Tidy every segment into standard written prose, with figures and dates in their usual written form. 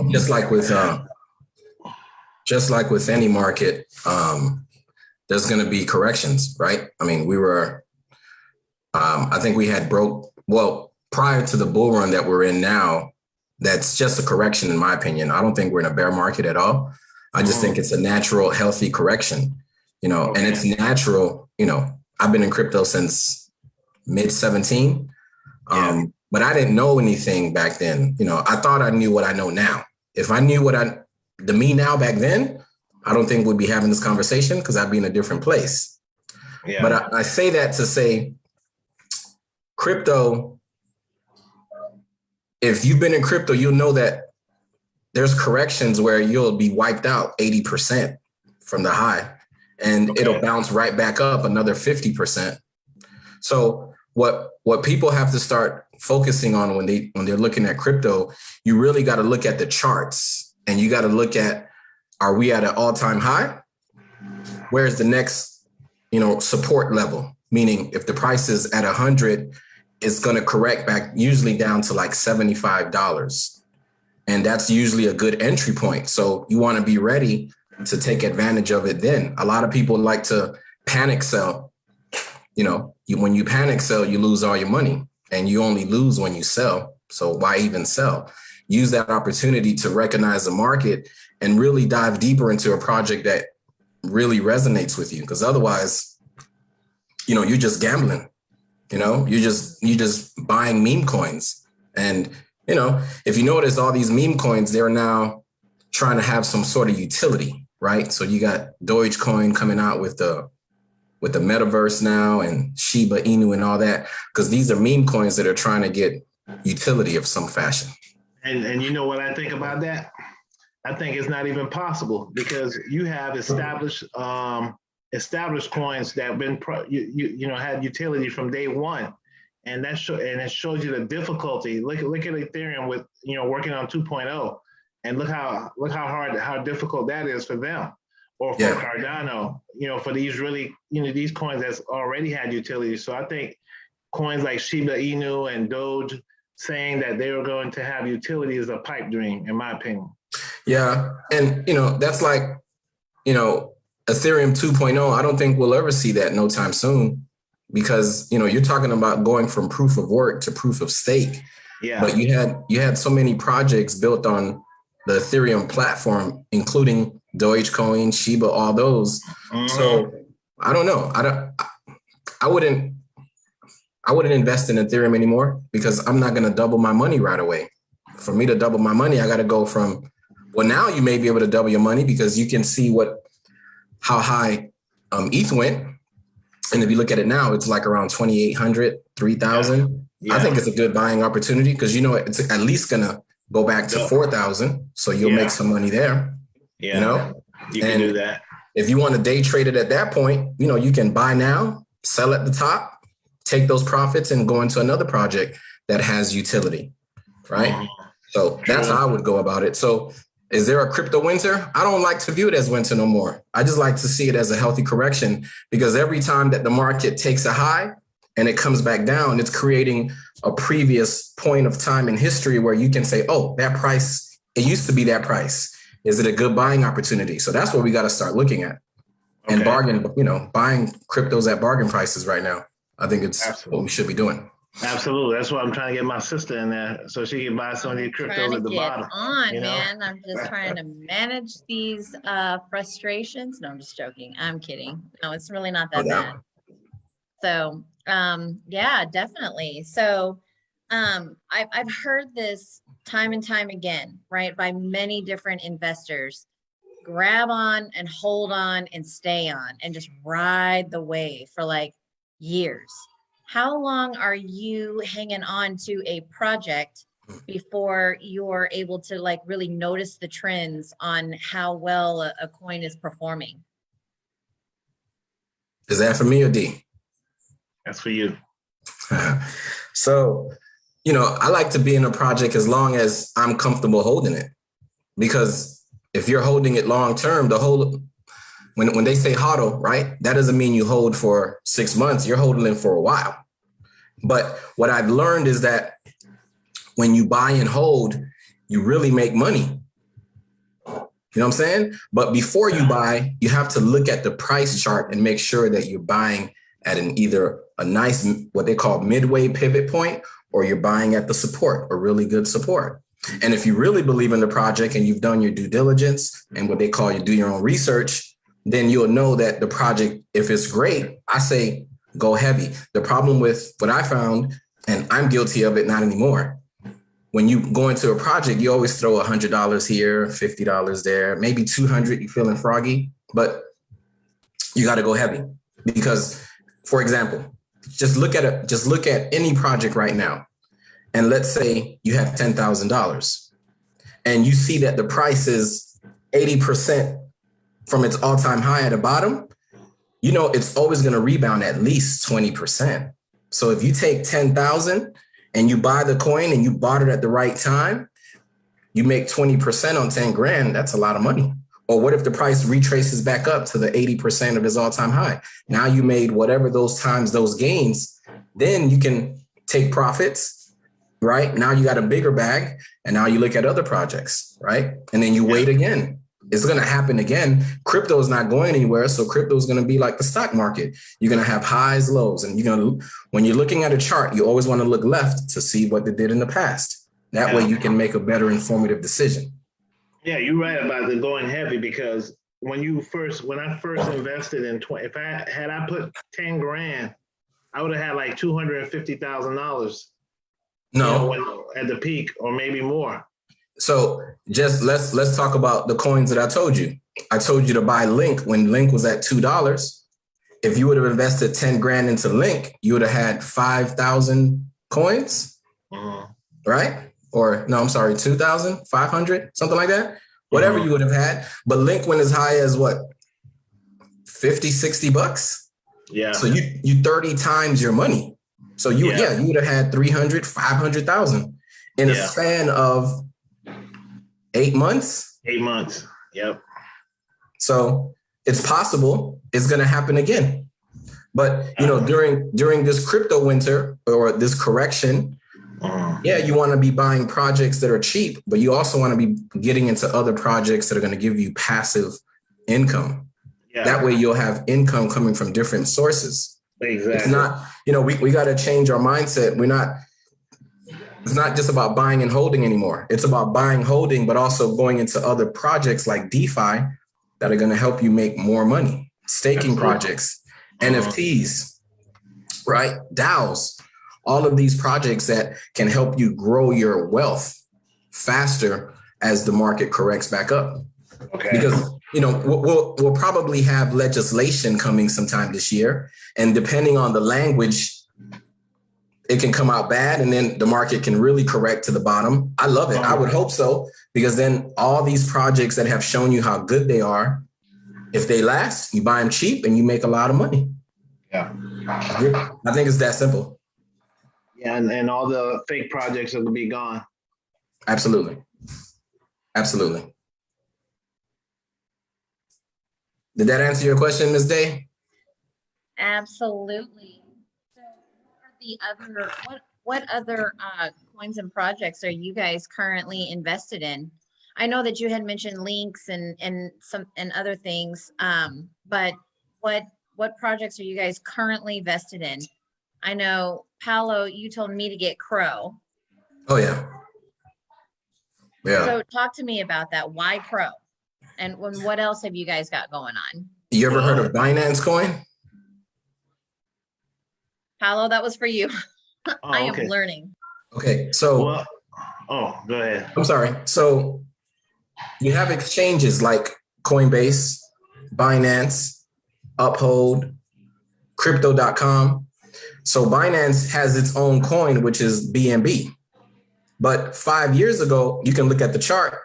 just like with any market, there's going to be corrections, right? I mean, I think we had prior to the bull run that we're in now, that's just a correction, in my opinion. I don't think we're in a bear market at all. I just think it's a natural, healthy correction, and it's natural. I've been in crypto since mid 17, but I didn't know anything back then. I thought I knew what I know now. If I knew the me now back then, I don't think we'd be having this conversation because I'd be in a different place. Yeah. But I say that to say crypto, if you've been in crypto, you'll know that there's corrections where you'll be wiped out 80% from the high, and it'll bounce right back up another 50%. So what people have to start focusing on when they're looking at crypto, you really got to look at the charts, and you got to look at, are we at an all-time high? Where's the next, support level? Meaning if the price is at 100, it's going to correct back usually down to like $75. And that's usually a good entry point. So you want to be ready to take advantage of it then. A lot of people like to panic sell. When you panic sell, you lose all your money, and you only lose when you sell. So why even sell? Use that opportunity to recognize the market and really dive deeper into a project that really resonates with you. Because otherwise, you're just gambling. You're just buying meme coins. And, if you notice, all these meme coins, they're now trying to have some sort of utility, right? So you got Dogecoin coming out with the metaverse now, and Shiba Inu and all that, because these are meme coins that are trying to get utility of some fashion. And you know what I think about that? I think it's not even possible, because you have established coins that have been had utility from day one, and it shows you the difficulty. Look at Ethereum with working on 2.0, and look how difficult that is for them, or for Cardano. For these really these coins that's already had utility. So I think coins like Shiba Inu and Doge saying that they were going to have utility is a pipe dream, in my opinion. Yeah, and that's like Ethereum 2.0, I don't think we'll ever see that no time soon, because, you're talking about going from proof of work to proof of stake. Yeah. But you had so many projects built on the Ethereum platform, including Dogecoin, Shiba, all those. Mm-hmm. So I don't know. I wouldn't invest in Ethereum anymore, because I'm not going to double my money right away. For me to double my money, I got to go from, now you may be able to double your money because you can see how high ETH went. And if you look at it now, it's like around 2,800, 3,000. Yeah. I think it's a good buying opportunity, because it's at least going to go back to 4,000. So you'll make some money there. Yeah. You can do that. If you want to day trade it at that point, you can buy now, sell at the top, take those profits and go into another project that has utility, right? Mm-hmm. So that's how I would go about it. So is there a crypto winter? I don't like to view it as winter no more. I just like to see it as a healthy correction, because every time that the market takes a high and it comes back down, it's creating a previous point of time in history where you can say, oh, that price, it used to be that price. Is it a good buying opportunity? So that's what we got to start looking at. Okay. And buying cryptos at bargain prices right now. I think it's what we should be doing. Absolutely. That's why I'm trying to get my sister in there so she can buy some of these cryptos at the bottom. Man. I'm just trying to manage these frustrations. No, I'm just joking. I'm kidding. No, it's really not that bad. So, definitely. So, I've heard this time and time again, right, by many different investors. Grab on and hold on and stay on and just ride the wave for like years. How long are you hanging on to a project before you're able to like really notice the trends on how well a coin is performing? Is that for me or D? That's for you. So, I like to be in a project as long as I'm comfortable holding it, because if you're holding it long term, when they say hodl, right, that doesn't mean you hold for 6 months. You're holding it for a while. But what I've learned is that when you buy and hold, you really make money, You know what I'm saying? But before you buy, you have to look at the price chart and make sure that you're buying at either a nice, what they call midway pivot point, or you're buying at the support, a really good support. And if you really believe in the project and you've done your due diligence and what they call you do your own research, then you'll know that the project, if it's great, I say go heavy. The problem with what I found, and I'm guilty of it, not anymore. When you go into a project, you always throw $100 here, $50 there, maybe 200, you're feeling froggy, but you got to go heavy because, for example, just look at any project right now. And let's say you have $10,000 and you see that the price is 80% from its all-time high at the bottom, you know, it's always going to rebound at least 20%. So if you take 10,000 and you buy the coin and you bought it at the right time, you make 20% on 10 grand. That's a lot of money. Or what if the price retraces back up to the 80% of its all-time high? Now you made whatever those times, those gains, then you can take profits, right? Now you got a bigger bag and now you look at other projects, right? And then you wait again. It's going to happen again. Crypto is not going anywhere. So crypto is going to be like the stock market. You're going to have highs, lows, and when you're looking at a chart, you always want to look left to see what they did in the past. That way you can make a better informative decision. Yeah, you're right about the going heavy because when I first invested in if I put 10 grand, I would have had like $250,000. No, at the peak or maybe more. So just let's talk about the coins that I told you. I told you to buy Link when Link was at $2. If you would have invested 10 grand into Link, you would have had 5,000 coins, right? Or no, I'm sorry, 2,500, something like that. Whatever you would have had. But Link went as high as what? 50, 60 bucks. Yeah. So you 30 times your money. So you would have had 300, 500,000 in a span of 8 months. 8 months. Yep. So it's possible it's going to happen again. But, you know, during this crypto winter or this correction, you want to be buying projects that are cheap, but you also want to be getting into other projects that are going to give you passive income. Yeah. That way you'll have income coming from different sources. Exactly. It's not, you know, we got to change our mindset. It's not just about buying and holding anymore. It's about buying, holding, but also going into other projects like DeFi that are going to help you make more money. Staking projects, NFTs, right? DAOs, all of these projects that can help you grow your wealth faster as the market corrects back up. Okay. Because, you know, we'll probably have legislation coming sometime this year. And depending on the language, it can come out bad and then the market can really correct to the bottom. I love it. I would hope so, because then all these projects that have shown you how good they are, if they last, you buy them cheap and you make a lot of money. Yeah. I think it's that simple. Yeah, and all the fake projects will be gone. Absolutely. Absolutely. Did that answer your question, Ms. Day? Absolutely. So what other coins and projects are you guys currently invested in? I know that you had mentioned links and other things, but what projects are you guys currently vested in? I know, Paolo, you told me to get Crow. Oh, yeah. Yeah. So talk to me about that. Why Crow? And what else have you guys got going on? You ever heard of Binance Coin? Paolo, that was for you. I am learning. Okay, so. Go ahead. I'm sorry. So you have exchanges like Coinbase, Binance, Uphold, Crypto.com. So Binance has its own coin, which is BNB. But 5 years ago, you can look at the chart.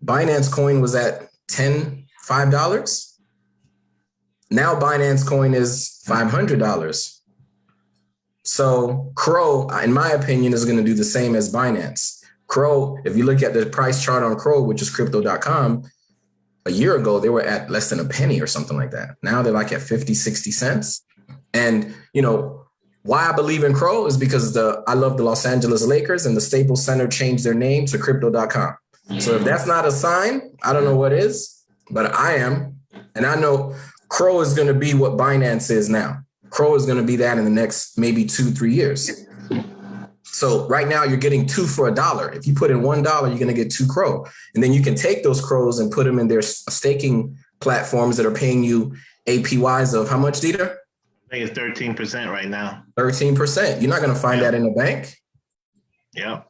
Binance coin was at $5. Now Binance coin is $500. So Crow, in my opinion, is going to do the same as Binance. Crow, if you look at the price chart on Crow, which is crypto.com, a year ago, they were at less than a penny or something like that. Now they're like at 50, 60 cents. And, you know, why I believe in Crow is because I love the Los Angeles Lakers and the Staples Center changed their name to crypto.com. So if that's not a sign, I don't know what is, but I am. And I know Crow is going to be what Binance is now. Crow is going to be that in the next maybe 2-3 years. So right now you're getting 2 for $1. If you put in $1, you're going to get 2 Crow. And then you can take those Crows and put them in their staking platforms that are paying you APYs of how much, Dieter? I think it's 13% right now. 13%. You're not going to find that in a bank. Yeah.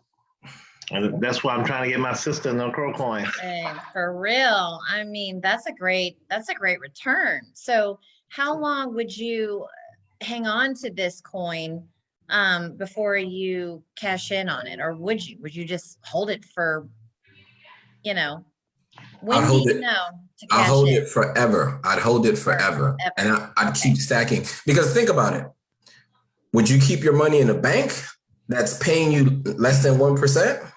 And that's why I'm trying to get my sister no Crow coin. Hey, for real. I mean, that's a great return. So how long would you hang on to this coin before you cash in on it? Or would you just hold it for, when do you know to cash in? I'll hold it forever. I'd hold it forever. And I'd keep stacking. Because think about it. Would you keep your money in a bank that's paying you less than 1%?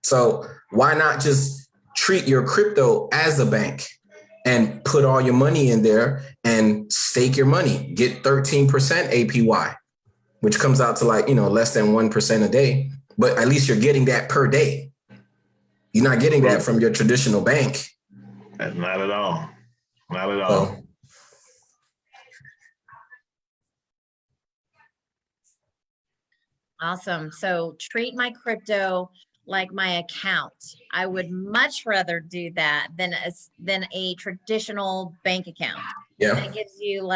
So why not just treat your crypto as a bank and put all your money in there and stake your money, get 13% APY, which comes out to less than 1% a day, but at least you're getting that per day. You're not getting that from your traditional bank. Not at all. Not at all. Awesome. So treat my crypto like my account. I would much rather do that than a traditional bank account. Yeah. That gives you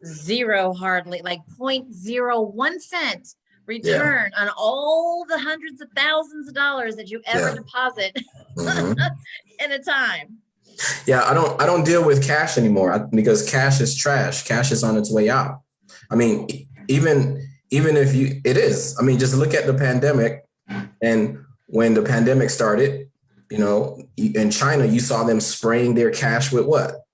zero, hardly 0.01 cent return on all the hundreds of thousands of dollars that you ever deposit in a time. Yeah, I don't deal with cash anymore because cash is trash. Cash is on its way out. I mean, even if it is. I mean, just look at the pandemic, and when the pandemic started, in China, you saw them spraying their cash with what?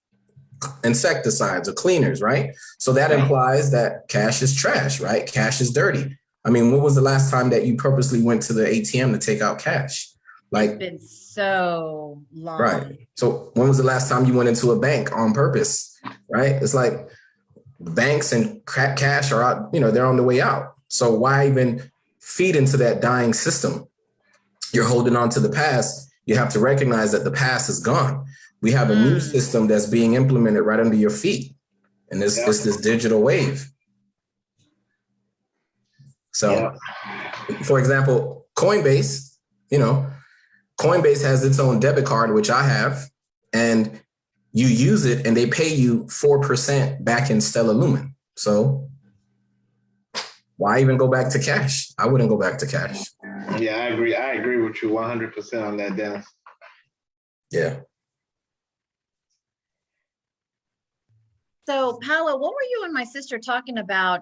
Insecticides or cleaners, right? So that implies that cash is trash, right? Cash is dirty. I mean, when was the last time that you purposely went to the ATM to take out cash? It's been so long. Right. So when was the last time you went into a bank on purpose, right? It's like banks and cash are out, they're on the way out. So why even feed into that dying system? You're holding on to the past. You have to recognize that the past is gone. We have a new system that's being implemented right under your feet. And it's this digital wave. So, for example, Coinbase, Coinbase has its own debit card, which I have, and you use it and they pay you 4% back in Stellar Lumen. So why even go back to cash? I wouldn't go back to cash. Yeah, I agree. I agree with you 100% on that, Dennis. Yeah. So Paolo, what were you and my sister talking about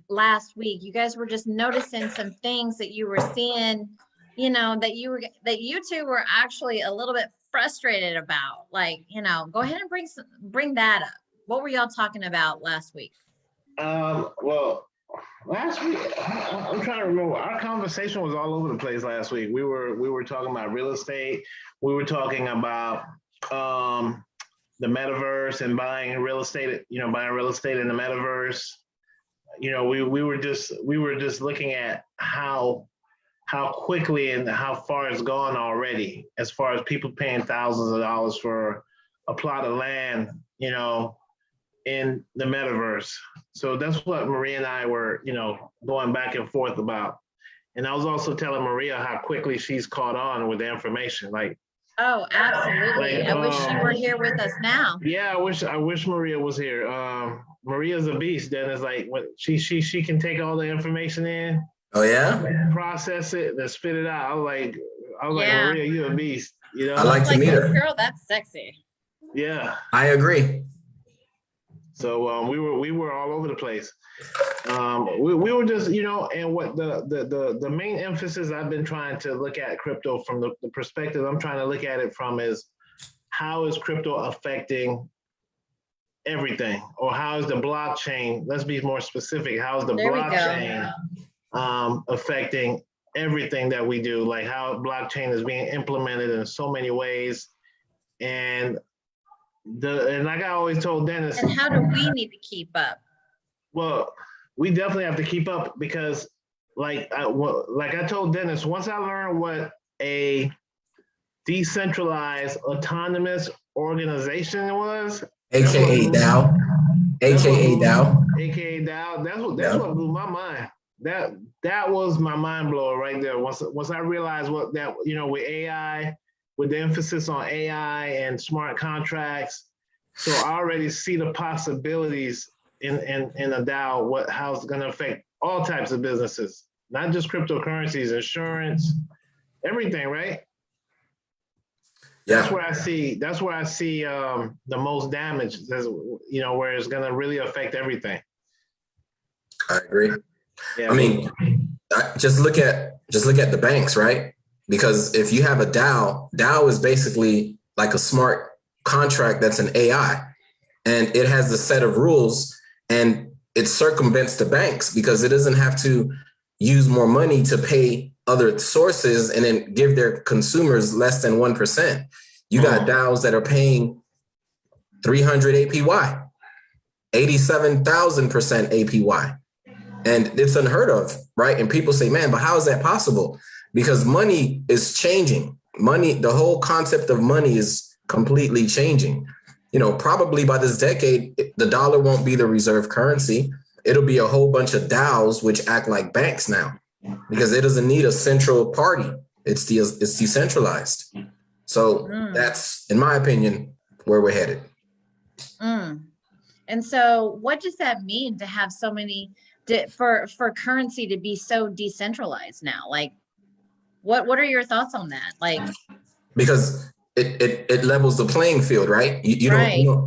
last week? You guys were just noticing some things that you were seeing, that you two were actually a little bit frustrated about. Go ahead and bring that up. What were y'all talking about last week? Well, last week, I'm trying to remember. Our conversation was all over the place last week. We were talking about real estate. We were talking about the metaverse and buying real estate. Buying real estate in the metaverse. We were just looking at how quickly and how far it's gone already, as far as people paying thousands of dollars for a plot of land, in the metaverse. So that's what Maria and I were, going back and forth about. And I was also telling Maria how quickly she's caught on with the information. Oh, absolutely. I wish she were here with us now. Yeah, I wish Maria was here. Maria's a beast. Then she can take all the information in. Oh yeah. Process it, then spit it out. I was like, Maria, you're a beast. I like to meet her. Girl, that's sexy. Yeah. I agree. So we were all over the place. We were just, and what the main emphasis I've been trying to look at crypto from the perspective I'm trying to look at it from is, how is crypto affecting everything? Or how is the blockchain, let's be more specific, how is the blockchain affecting everything that we do? Like how blockchain is being implemented in so many ways. And like I always told Dennis. And how do we need to keep up? Well, we definitely have to keep up because like I told Dennis, once I learn what a decentralized autonomous organization was. AKA DAO. AKA DAO. AKA DAO. That's what blew my mind. That was my mind blower right there. Once I realized what that, with AI, with the emphasis on AI and smart contracts. So I already see the possibilities in a DAO, how it's going to affect all types of businesses, not just cryptocurrencies, insurance, everything, right? Yeah. That's where I see the most damage, where it's going to really affect everything. I agree. Yeah, I mean, just look at the banks, right? Because if you have a DAO is basically like a smart contract that's an AI, and it has a set of rules, and it circumvents the banks because it doesn't have to use more money to pay other sources and then give their consumers less than 1%. You got DAOs that are paying 300 APY, 87,000% APY. And it's unheard of, right? And people say, man, but how is that possible? Because money is changing. Money, the whole concept of money is completely changing. Probably by this decade, the dollar won't be the reserve currency. It'll be a whole bunch of DAOs which act like banks now, because it doesn't need a central party. It's decentralized. So that's, in my opinion, where we're headed. And so what does that mean to have so many, for currency to be so decentralized now? Like, what are your thoughts on that? Like, because it levels the playing field, right? You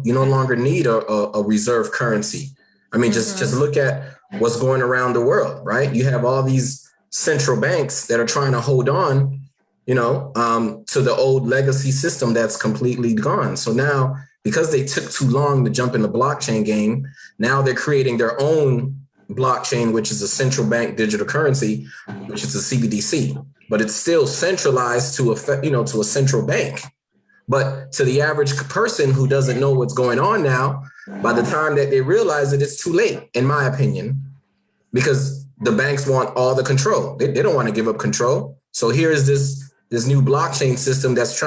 no longer need a reserve currency. I mean, just look at what's going around the world, right? You have all these central banks that are trying to hold on, to the old legacy system that's completely gone. So now, because they took too long to jump in the blockchain game, now they're creating their own blockchain, which is a central bank digital currency, which is a CBDC, but it's still centralized to a central bank. But to the average person who doesn't know what's going on now, by the time that they realize it, it's too late, in my opinion, because the banks want all the control. They don't want to give up control. So here is this new blockchain system that's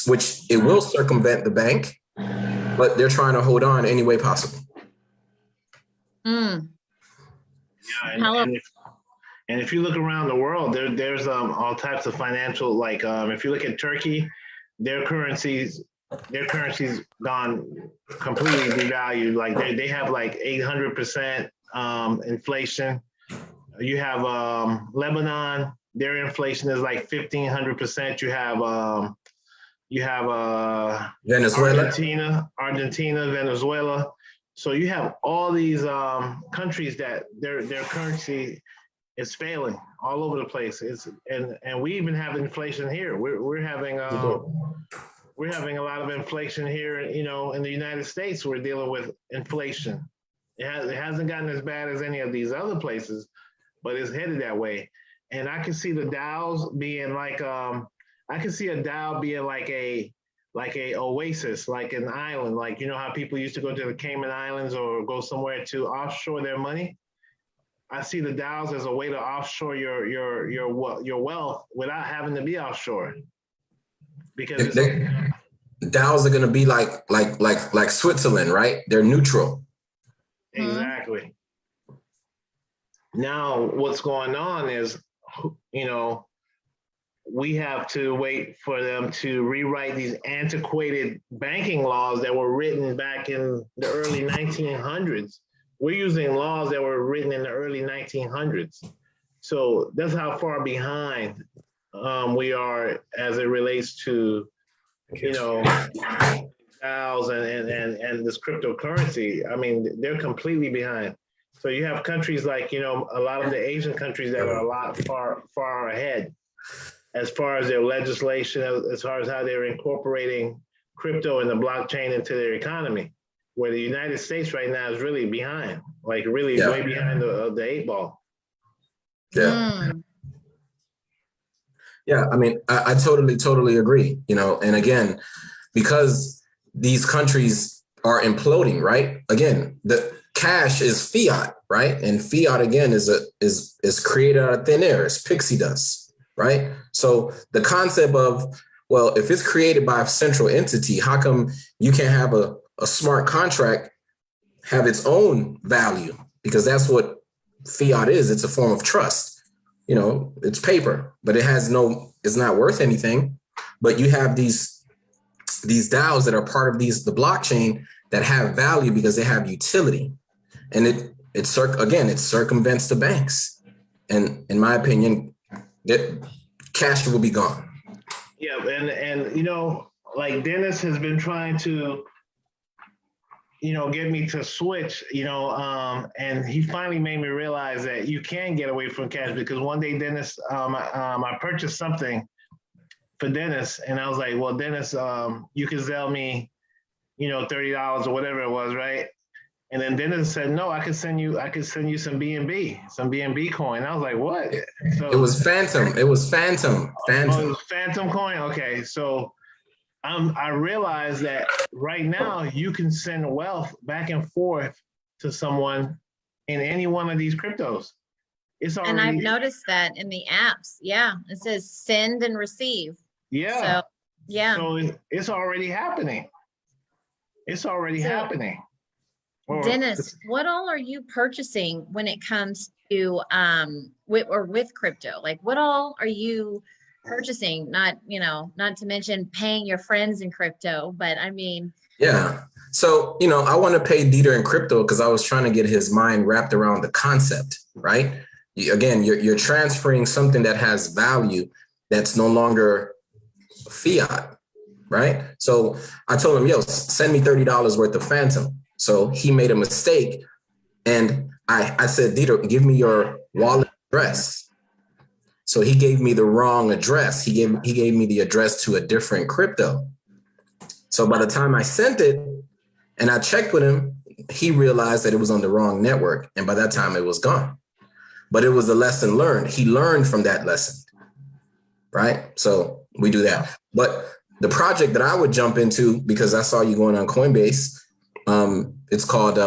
which it will circumvent the bank, but they're trying to hold on any way possible. Yeah, and if you look around the world, there's all types of financial, like if you look at Turkey, their currency's gone completely devalued. Like they have like 800% inflation. You have Lebanon, their inflation is like 1,500%. You have Venezuela, Venezuela. So you have all these countries that their currency is failing all over the place. And we even have inflation here. We're having a lot of inflation here. In the United States, we're dealing with inflation. It hasn't gotten as bad as any of these other places, but it's headed that way. And I can see the DAOs being like I can see a DAO being like a oasis, like an island, like how people used to go to the Cayman Islands or go somewhere to offshore their money. I see the DAOs as a way to offshore your wealth without having to be offshore. Because DAOs are going to be like Switzerland, right? They're neutral. Exactly. Now, what's going on is, we have to wait for them to rewrite these antiquated banking laws that were written back in the early 1900s. We're using laws that were written in the early 1900s. So that's how far behind we are as it relates to, DAOs and this cryptocurrency. I mean, they're completely behind. So you have countries like, a lot of the Asian countries that are a lot far ahead as far as their legislation, as far as how they're incorporating crypto and the blockchain into their economy, where the United States right now is really behind, like way behind the 8 ball. Yeah. Yeah, I mean, I totally agree, and again, because these countries are imploding, right? Again, the cash is fiat, right? And fiat, again, is created out of thin air. It's pixie dust. right? So the concept of, well, if it's created by a central entity, how come you can't have a smart contract have its own value? Because that's what fiat is. It's a form of trust. You know, it's paper, but it's not worth anything. But you have these DAOs that are part of the blockchain that have value because they have utility. And it circumvents the banks. And in my opinion, cash will be gone. Yeah, and you know, like Dennis has been trying to, you know, get me to switch, you know, and he finally made me realize that you can get away from cash, because one day Dennis, I purchased something for Dennis, and I was like, well, Dennis, you can sell me, you know, $30 or whatever it was, right? And then Dennis said, no, I could send you some BNB coin. I was like, what? So it was Phantom. It was Phantom. Oh, it was Phantom coin. Okay, so I realized that right now you can send wealth back and forth to someone in any one of these cryptos. It's already, and I've noticed that in the apps. Yeah, it says send and receive. yeah. So yeah. So it's already happening. It's already happening. Dennis, what all are you purchasing when it comes to with crypto? Like, what all are you purchasing? Not to mention paying your friends in crypto, but I mean, yeah. So, you know, I want to pay Dieter in crypto because I was trying to get his mind wrapped around the concept, right? Again, you're transferring something that has value that's no longer fiat, right? So I told him, yo, send me $30 worth of Phantom. So he made a mistake. And I said, Dieter, give me your wallet address. So he gave me the wrong address. He gave me the address to a different crypto. So by the time I sent it and I checked with him, he realized that it was on the wrong network. And by that time it was gone. But it was a lesson learned. He learned from that lesson, right? So we do that. But the project that I would jump into, because I saw you going on Coinbase, it's called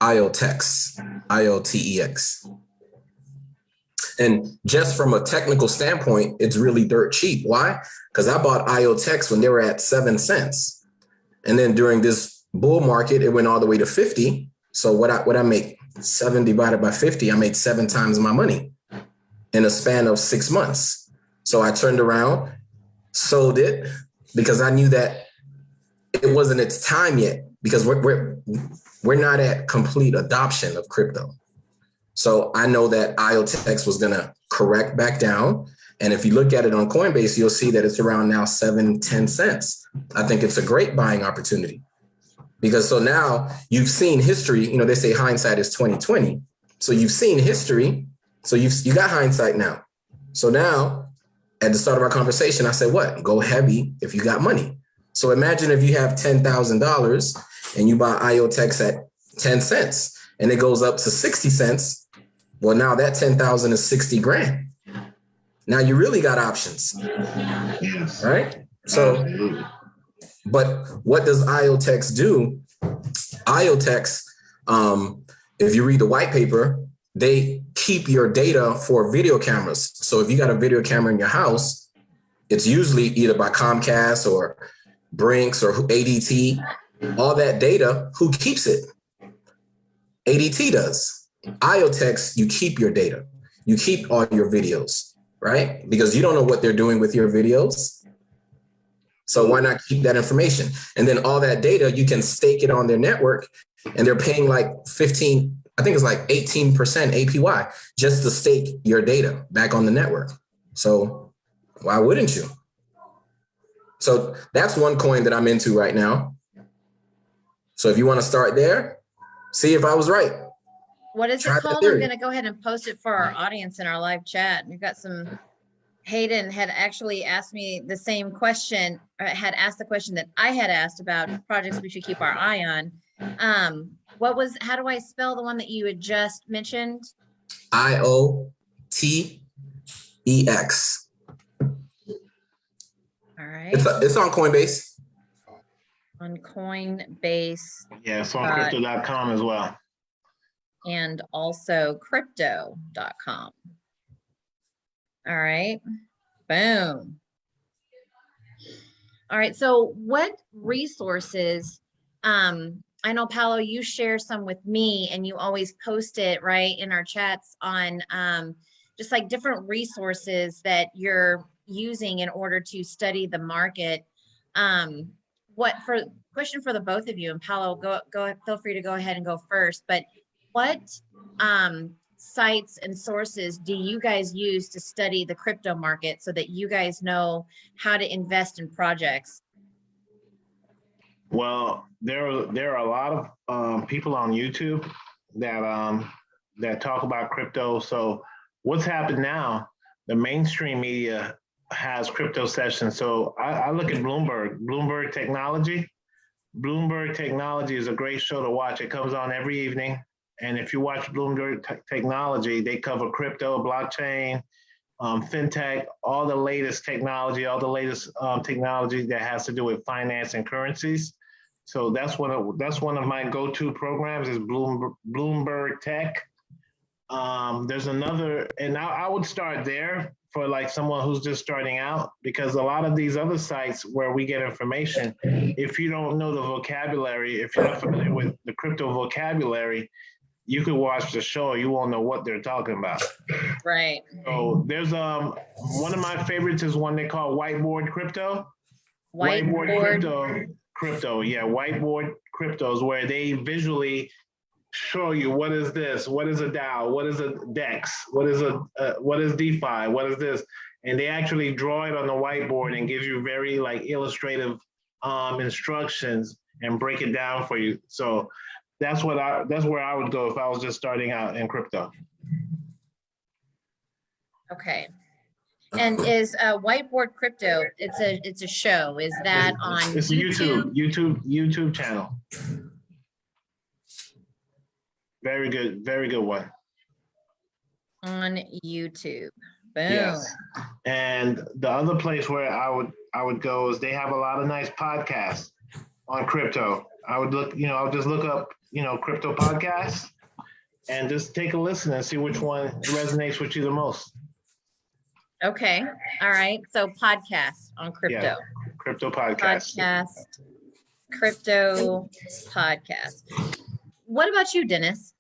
IOTEX, IOTEX. And just from a technical standpoint, it's really dirt cheap. Why? Because I bought IOTEX when they were at 7 cents. And then during this bull market, it went all the way to 50. So what I make, 7 divided by 50, I made 7 times my money in a span of 6 months. So I turned around, sold it, because I knew that it wasn't its time yet, because we're not at complete adoption of crypto. So I know that IOTEX was going to correct back down. And if you look at it on Coinbase, you'll see that it's around now 7-10 cents. I think it's a great buying opportunity, because so now you've seen history. You know, they say hindsight is 20/20. So you've seen history. So you got hindsight now. So now at the start of our conversation, I said, what? Go heavy if you got money. So imagine if you have $10,000 and you buy IOTEX at 10 cents and it goes up to 60 cents. Well, now that 10,000 is 60 grand. Now you really got options, Yes. right? So, but what does IOTEX do? IOTEX, if you read the white paper, they keep your data for video cameras. So if you got a video camera in your house, it's usually either by Comcast or Brinks or ADT. All that data, who keeps it? ADT does. IOTEX, you keep your data. You keep all your videos, right? Because you don't know what they're doing with your videos. So why not keep that information? And then all that data, you can stake it on their network, and they're paying like 18% APY just to stake your data back on the network. So why wouldn't you? So that's one coin that I'm into right now. So if you want to start there, see if I was right. What is it called? I'm going to go ahead and post it for our audience in our live chat. We've got some. Hayden had actually asked me the same question, or had asked the question that I had asked about projects we should keep our eye on. How do I spell the one that you had just mentioned? IOTEX. All right. It's on Coinbase. On Coinbase. Yeah, it's on crypto.com as well. And also crypto.com. All right. Boom. All right. So what resources, I know Paolo, you share some with me and you always post it right in our chats on just like different resources that you're using in order to study the market. What for question for the both of you, and Paolo, go feel free to go ahead and go first, but what sites and sources do you guys use to study the crypto market so that you guys know how to invest in projects? Well, there are a lot of people on YouTube that talk about crypto. So what's happened now? The mainstream media has crypto sessions. So I look at Bloomberg Technology. Bloomberg Technology is a great show to watch. It comes on every evening. And if you watch Bloomberg Technology, they cover crypto, blockchain, fintech, all the latest technology, all the latest technology that has to do with finance and currencies. So that's one of my go-to programs is Bloomberg Tech. There's another, and I would start there for like someone who's just starting out, because a lot of these other sites where we get information, if you don't know the vocabulary, if you're not familiar with the crypto vocabulary, you could watch the show, you won't know what they're talking about. Right. So there's one of my favorites is one they call Whiteboard Crypto. Whiteboard Crypto, yeah, Whiteboard Cryptos, where they visually show you what is this, what is a DAO, what is a DEX, what is DeFi, what is this, and they actually draw it on the whiteboard and give you very like illustrative instructions and break it down for you. So that's where I would go if I was just starting out in crypto. Okay. And is Whiteboard Crypto, it's a show, is that on it's YouTube channel. Very good one. On YouTube. Boom. Yes. And the other place where I would go is they have a lot of nice podcasts on crypto. I would just look up, crypto podcasts and just take a listen and see which one resonates with you the most. Okay. All right. So podcast on crypto. Yeah, crypto podcast. Crypto podcast. What about you, Dennis?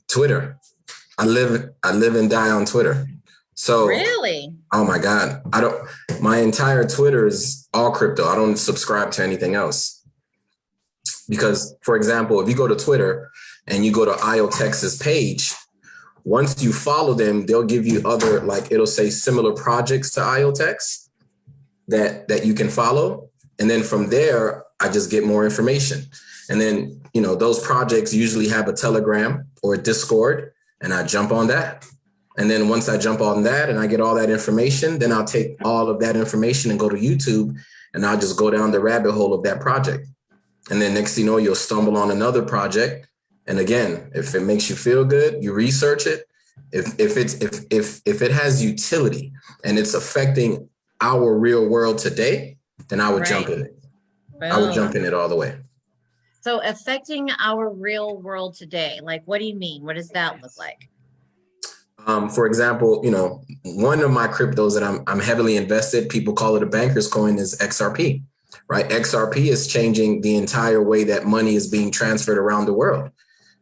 Twitter. I live and die on Twitter. So really? Oh my God. My entire Twitter is all crypto. I don't subscribe to anything else. Because, for example, if you go to Twitter and you go to IOTex's page, once you follow them, they'll give you other, like it'll say similar projects to IOTex that you can follow. And then from there, I just get more information. And then, those projects usually have a Telegram or a Discord, and I jump on that. And then once I jump on that and I get all that information, then I'll take all of that information and go to YouTube, and I'll just go down the rabbit hole of that project. And then next thing you know, you'll stumble on another project. And again, if it makes you feel good, you research it. If it has utility and it's affecting our real world today, then I would jump in it. Boom. I would jump in it all the way. So affecting our real world today, like, what do you mean? What does that look like? For example, one of my cryptos that I'm heavily invested, people call it a banker's coin, is XRP, right? XRP is changing the entire way that money is being transferred around the world.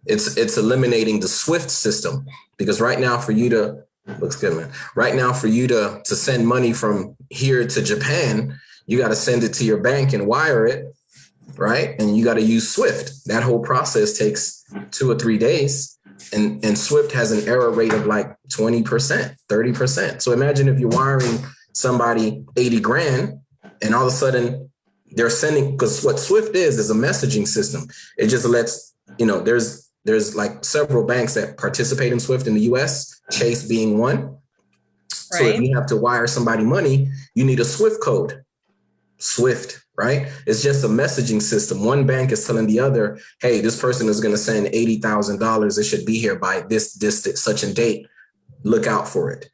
It's eliminating the SWIFT system, because right now for you to, looks good, man. Right now for you to send money from here to Japan, you got to send it to your bank and wire it, right? And you got to use SWIFT. That whole process takes 2 or 3 days. And SWIFT has an error rate of like 20%, 30%. So imagine if you're wiring somebody 80 grand and all of a sudden they're sending, because what SWIFT is a messaging system. It just lets, there's like several banks that participate in SWIFT in the US, Chase being one. Right. So if you have to wire somebody money, you need a SWIFT code. SWIFT, right? It's just a messaging system. One bank is telling the other, hey, this person is going to send $80,000. It should be here by this such a date. Look out for it.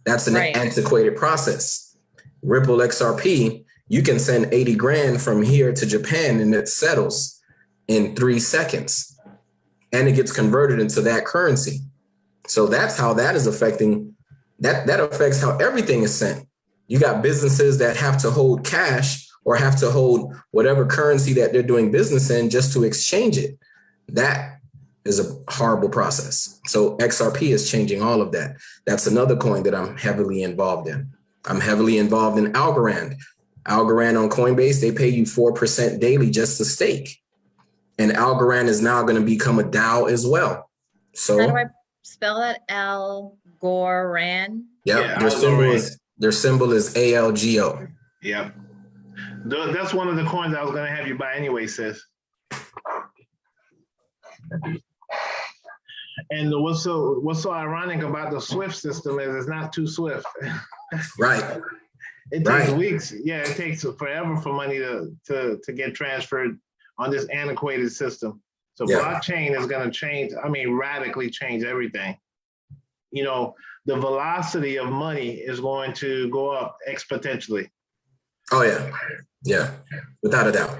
That's an antiquated process. Ripple XRP, you can send 80 grand from here to Japan and it settles in 3 seconds. And it gets converted into that currency. So that's how that is affecting, that affects how everything is sent. You got businesses that have to hold cash or have to hold whatever currency that they're doing business in just to exchange it. That is a horrible process. So XRP is changing all of that. That's another coin that I'm heavily involved in. I'm heavily involved in Algorand. Algorand on Coinbase, they pay you 4% daily just to stake. And Algorand is now going to become a DAO as well. So how do I spell that? Algorand? yeah, their symbol is ALGO. Yep. That's one of the coins I was going to have you buy anyway, sis. And what's so ironic about the SWIFT system is it's not too swift. Right. It takes weeks. Yeah, it takes forever for money to get transferred on this antiquated system. So blockchain is going to change, radically change everything. You know, the velocity of money is going to go up exponentially. Oh yeah. Yeah. Without a doubt.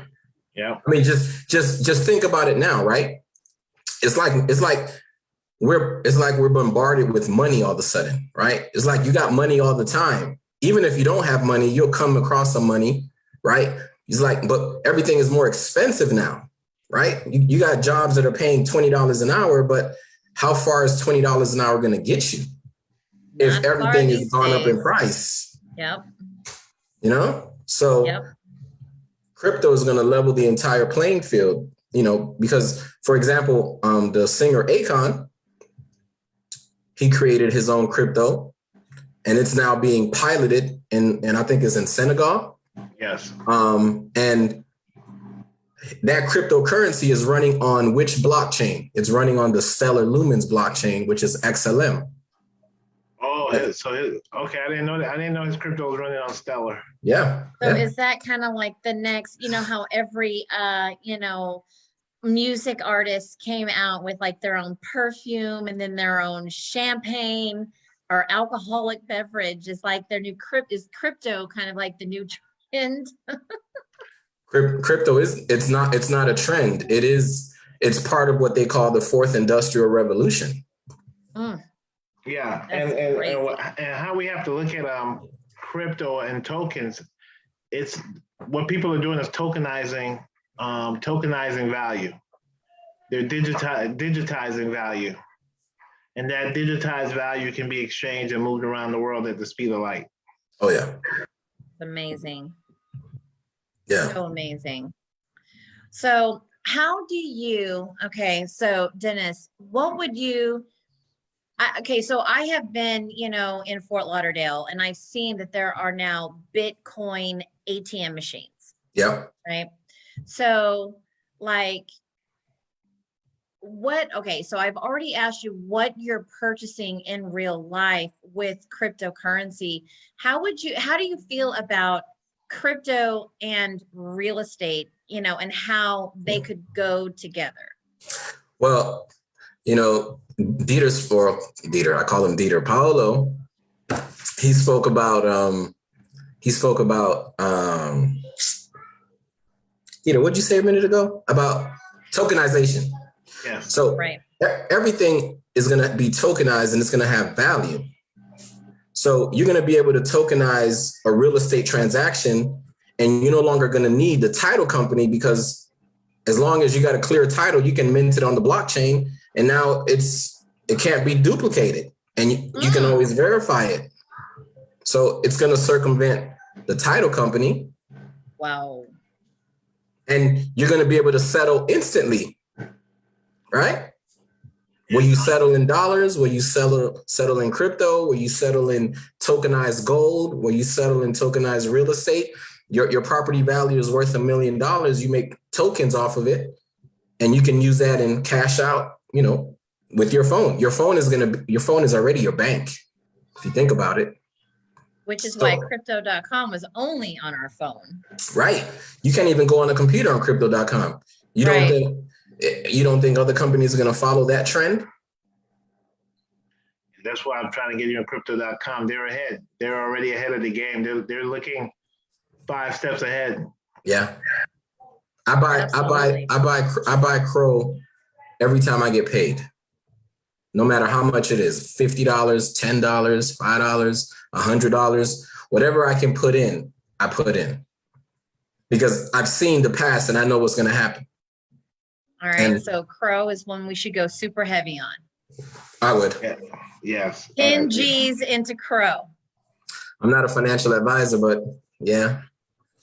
Yeah. I mean, just think about it now, right? It's like we're bombarded with money all of a sudden, right? It's like you got money all the time. Even if you don't have money, you'll come across some money, right? It's like, but everything is more expensive now, right? You got jobs that are paying $20 an hour, but how far is $20 an hour going to get you if everything has gone up in price? Yep. You know, so crypto is going to level the entire playing field, you know, because, for example, the singer Akon, he created his own crypto and it's now being piloted and I think it's in Senegal. Yes. And that cryptocurrency is running on which blockchain? It's running on the Stellar Lumens blockchain, which is XLM. Oh, okay. I didn't know that. I didn't know his crypto was running on Stellar. Yeah. So is that kind of like the next, you know, how every, music artists came out with like their own perfume and then their own champagne or alcoholic beverage is like their new crypto kind of like the new trend? Crypto it's not a trend. It's part of what they call the fourth industrial revolution. Yeah. And how we have to look at crypto and tokens, it's what people are doing is tokenizing value. They're digitizing value. And that digitized value can be exchanged and moved around the world at the speed of light. Oh yeah. Amazing. Yeah. So amazing. So how do you, so Dennis, what would you, so I have been, in Fort Lauderdale and I've seen that there are now Bitcoin ATM machines. Yeah. Right. So so I've already asked you what you're purchasing in real life with cryptocurrency. How do you feel about crypto and real estate, and how they could go together? Well, Dieter, I call him Dieter, Paolo, he spoke about, what'd you say a minute ago about tokenization? Yeah. So everything is going to be tokenized and it's going to have value. So you're going to be able to tokenize a real estate transaction and you're no longer going to need the title company because as long as you got a clear title, you can mint it on the blockchain and now it can't be duplicated and you can always verify it. So it's going to circumvent the title company. Wow. And you're going to be able to settle instantly, right? Will you settle in dollars? Will you settle in crypto? Will you settle in tokenized gold? Will you settle in tokenized real estate? Your property value is worth $1 million. You make tokens off of it and you can use that and cash out, with your phone. Your phone is already your bank, if you think about it. Which is why crypto.com was only on our phone. Right. You can't even go on a computer on crypto.com. You don't think other companies are going to follow that trend? That's why I'm trying to get you on crypto.com. They're ahead. They're already ahead of the game. They're looking 5 steps ahead. Yeah. I buy Crow every time I get paid. no matter how much it is, $50, $10, $5, $100, whatever I can put in, I put in. Because I've seen the past and I know what's going to happen. All right. So Crow is one we should go super heavy on. I would. Yeah. Yes. 10 G's into Crow. I'm not a financial advisor, but yeah,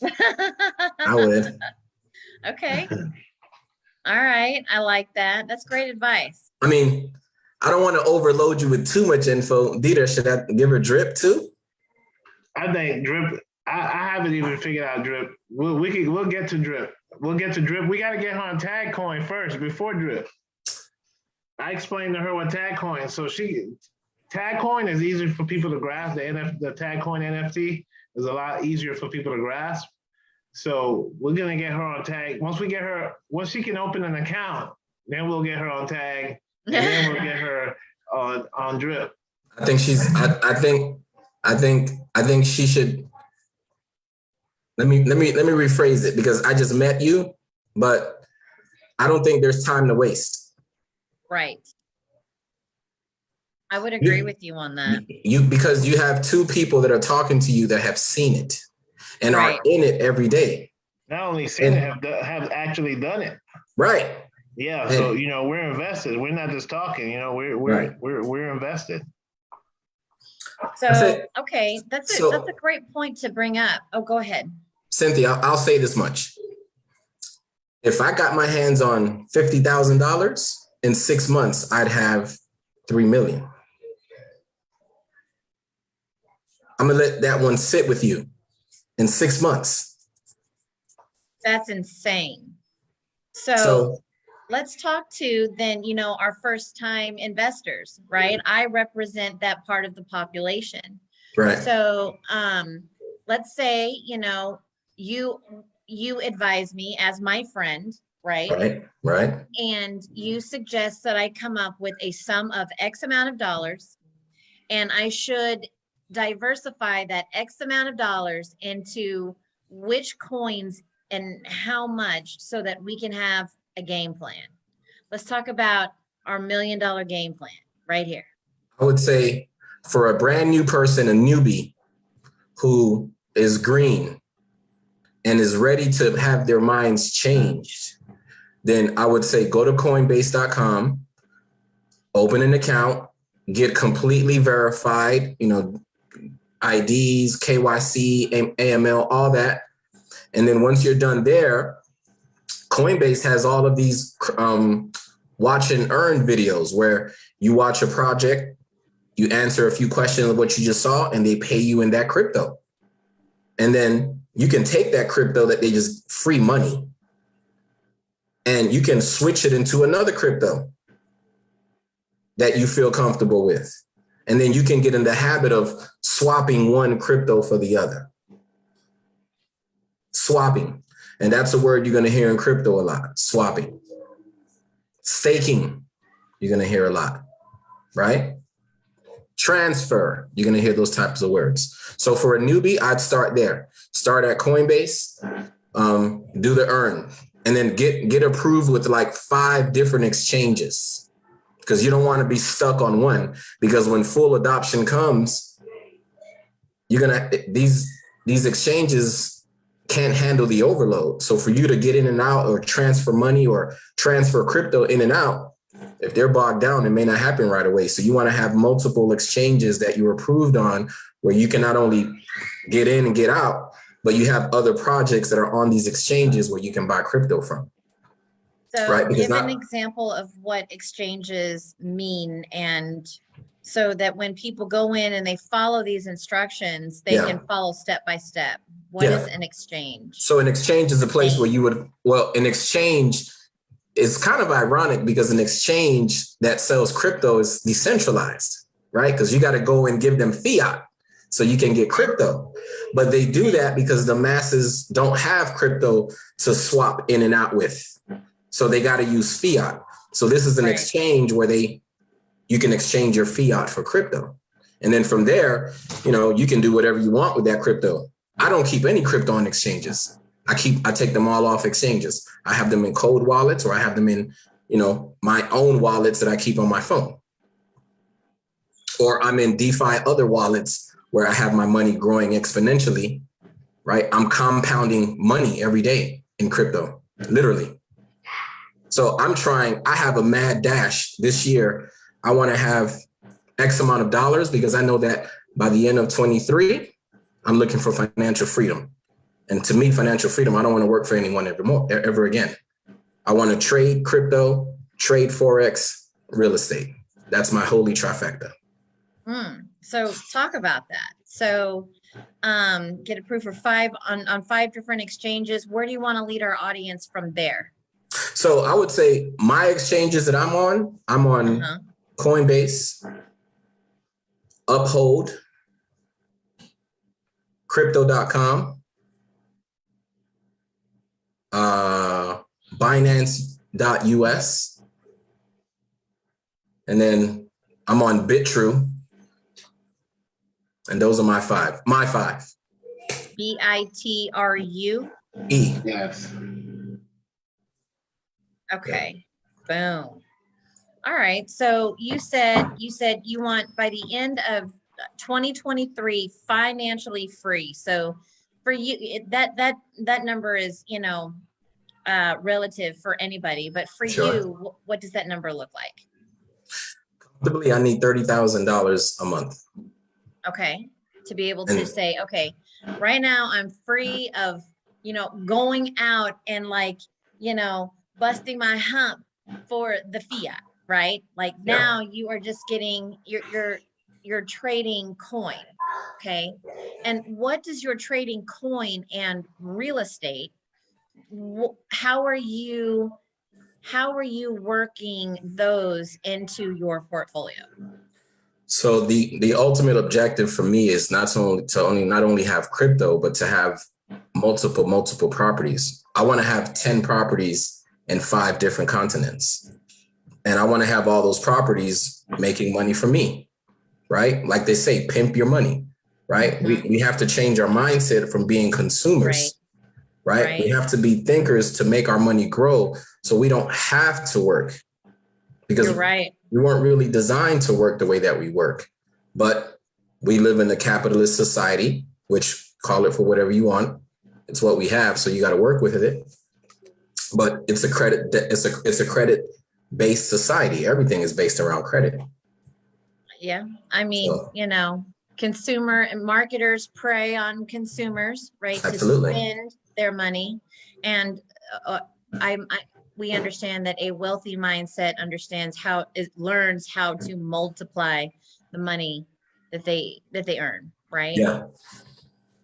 I would. Okay. All right. I like that. That's great advice. I mean, I don't want to overload you with too much info. Dieter, should I give her drip too? I think drip. I haven't even figured out drip. We'll get to drip. We'll get to drip. We got to get her on tag coin first before drip. I explained to her what tag coin. So tag coin is easier for people to grasp. The tag coin NFT is a lot easier for people to grasp. So we're gonna get her on tag. Once she can open an account, then we'll get her on tag, and then we'll get her on drip. I think she should. Let me rephrase it, because I just met you, but I don't think there's time to waste. Right. I would agree with you on that. Because you have two people that are talking to you that have seen it and are in it every day. Not only seen it, have actually done it. Right. Yeah. So we're invested. We're not just talking. We're invested. So okay, that's a great point to bring up. Oh, go ahead. Cynthia, I'll say this much. If I got my hands on $50,000 in 6 months, I'd have $3 million. I'm gonna let that one sit with you in 6 months. That's insane. So let's talk to then, our first time investors, right? I represent that part of the population. Right. So let's say, you advise me as my friend, right? Right. And you suggest that I come up with a sum of X amount of dollars, and I should diversify that X amount of dollars into which coins and how much, so that we can have a game plan. Let's talk about our $1 million game plan right here. I would say for a brand new person, a newbie who is green and is ready to have their minds changed, then I would say go to Coinbase.com, open an account, get completely verified, IDs, KYC, AML, all that. And then once you're done there, Coinbase has all of these watch and earn videos where you watch a project, you answer a few questions of what you just saw, and they pay you in that crypto. And then you can take that crypto that they just free money, and you can switch it into another crypto that you feel comfortable with. And then you can get in the habit of swapping one crypto for the other. Swapping. And that's a word you're going to hear in crypto a lot. Swapping. Staking, you're going to hear a lot, right? Transfer, you're going to hear those types of words. So for a newbie, I'd start there. Start at Coinbase, do the earn, and then get approved with like 5 different exchanges, because you don't want to be stuck on one, because when full adoption comes, these exchanges can't handle the overload. So for you to get in and out or transfer money or transfer crypto in and out, if they're bogged down, it may not happen right away. So you want to have multiple exchanges that you're approved on, where you can not only get in and get out, but you have other projects that are on these exchanges where you can buy crypto from. So give an example of what exchanges mean, and so that when people go in and they follow these instructions, they can follow step by step. What is an exchange? So an exchange is a place where an exchange is kind of ironic, because an exchange that sells crypto is decentralized, right? Because you got to go and give them fiat so you can get crypto. But they do that because the masses don't have crypto to swap in and out with. So they got to use fiat. So this is an exchange where you can exchange your fiat for crypto. And then from there, you can do whatever you want with that crypto. I don't keep any crypto on exchanges. I take them all off exchanges. I have them in cold wallets, or I have them in, my own wallets that I keep on my phone. or I'm in DeFi other wallets where I have my money growing exponentially, right? I'm compounding money every day in crypto, literally. So I have a mad dash this year. I want to have X amount of dollars because I know that by the end of 23, I'm looking for financial freedom. And to me, financial freedom, I don't want to work for anyone ever again. I want to trade crypto, trade Forex, real estate. That's my holy trifecta. So talk about that. So get approved for 5 on 5 different exchanges. Where do you want to lead our audience from there? So I would say my exchanges that I'm on Coinbase, Uphold, Crypto.com, Binance.us, and then I'm on BitTrue. And those are my five. BITRU? E. Yes. Okay. Boom. All right. So you said you want by the end of 2023 financially free. So for you, that number is, relative for anybody, but for you, what does that number look like? Comfortably, I need $30,000 a month. Okay. To be able to say, okay, right now I'm free of, going out and busting my hump for the fiat, right? Like now you are just getting you're trading coin. Okay. And what does your trading coin and real estate, how are you working those into your portfolio? So the ultimate objective for me is not only have crypto, but to have multiple properties. I want to have 10 properties in 5 different continents. And I want to have all those properties making money for me, right? Like they say, pimp your money, right? Mm-hmm. We have to change our mindset from being consumers, right? We have to be thinkers to make our money grow so we don't have to work. Because we weren't really designed to work the way that we work. But we live in a capitalist society, which call it for whatever you want. It's what we have, so you got to work with it. But it's a credit-based society. Everything is based around credit. Yeah, I mean, consumer and marketers prey on consumers, right? Absolutely. To spend their money, and we understand that a wealthy mindset learns how to multiply the money that they earn, right? Yeah.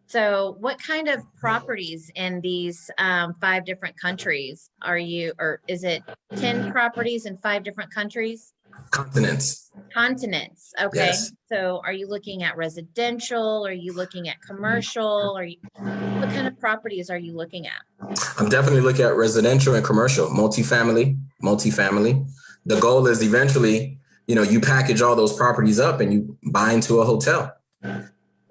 So what kind of properties in these 5 different countries are you, or is it 10 properties in 5 different countries? Continents. Okay. Yes. So are you looking at residential? Are you looking at commercial? What kind of properties are you looking at? I'm definitely looking at residential and commercial, multifamily. The goal is eventually, you package all those properties up and you buy into a hotel.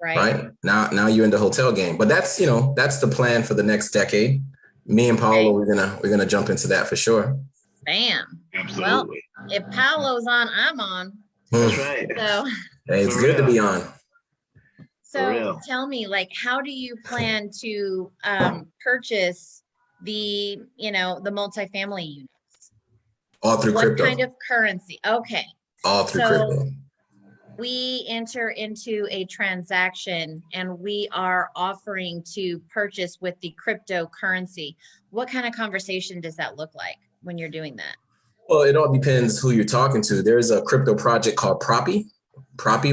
Right. Now you're in the hotel game. But that's the plan for the next decade. Me and Paolo, we're gonna jump into that for sure. Bam. Absolutely. Well, if Paolo's on, I'm on. That's right. So hey, it's good to be on. So tell me, how do you plan to purchase the multifamily units? All through crypto. What kind of currency? Okay. All through crypto. We enter into a transaction and we are offering to purchase with the cryptocurrency. What kind of conversation does that look like when you're doing that? Well, it all depends who you're talking to. There's a crypto project called Proppy,